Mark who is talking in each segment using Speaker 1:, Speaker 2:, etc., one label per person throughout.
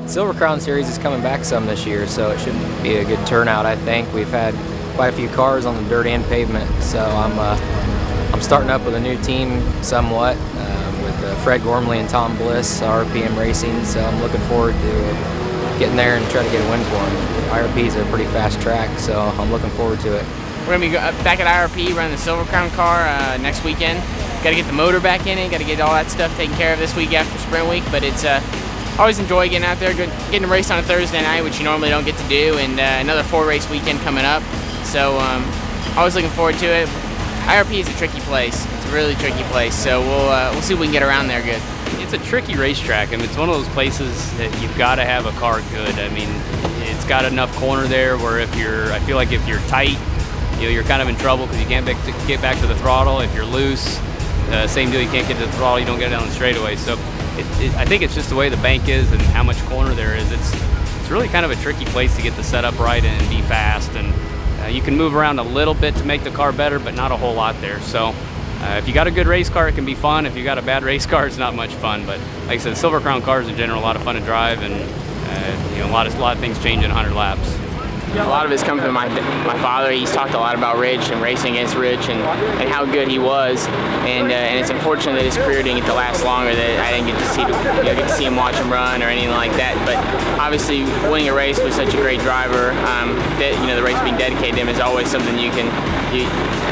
Speaker 1: Silver Crown Series is coming back some this year, so it should be a good turnout, I think. We've had quite a few cars on the dirt and pavement, so I'm starting up with a new team somewhat with Fred Gormley and Tom Bliss, RPM Racing, so I'm looking forward to getting there and try to get a win for them. IRP's a pretty fast track, so I'm looking forward to it.
Speaker 2: We're going to be back at IRP running the Silver Crown car next weekend. Got to get the motor back in it, got to get all that stuff taken care of this week after sprint week, but it's always enjoy getting out there, getting to race on a Thursday night, which you normally don't get to do, and another 4-race weekend coming up. So always looking forward to it. IRP is a tricky place. It's a really tricky place, so we'll see if we can get around there good.
Speaker 3: It's a tricky racetrack. I mean, it's one of those places that you've got to have a car good. I mean, it's got enough corner there where I feel like if you're tight, you're kind of in trouble because you can't get back to the throttle. If you're loose, same deal, you can't get to the throttle, you don't get it down the straightaway. So I think it's just the way the bank is and how much corner there is. It's really kind of a tricky place to get the setup right and be fast. And you can move around a little bit to make the car better, but not a whole lot there. So if you got a good race car, it can be fun. If you got a bad race car, it's not much fun. But like I said, Silver Crown cars in general, a lot of fun to drive, and a lot of things change in 100 laps.
Speaker 2: A lot of it's come from my father. He's talked a lot about Rich and racing against Rich and how good he was. And it's unfortunate that his career didn't get to last longer, that I didn't get to see him watch him run or anything like that. But obviously, winning a race with such a great driver, the race being dedicated to him is always something you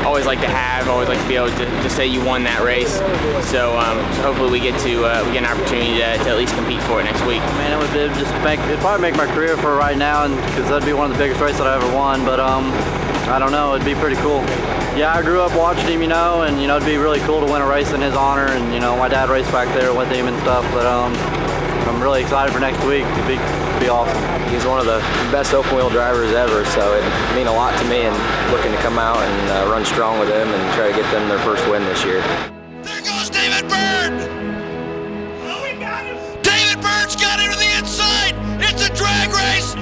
Speaker 2: always like to have, always like to be able to say you won that race. So hopefully we get an opportunity to at least compete for it next week.
Speaker 4: Man, it'd probably make my career for right now, and because that'd be one of the biggest races that I ever won. But I don't know, it'd be pretty cool. Yeah, I grew up watching him, and it'd be really cool to win a race in his honor, and my dad raced back there with him and stuff. But I'm really excited for next week. It'd be awesome.
Speaker 1: He's one of the best open wheel drivers ever, so it'd mean a lot to me, and looking to come out and run strong with him and try to get them their first win this year.
Speaker 5: There goes David Byrne! Oh, we got him! David Byrne's got him to the inside! It's a drag race!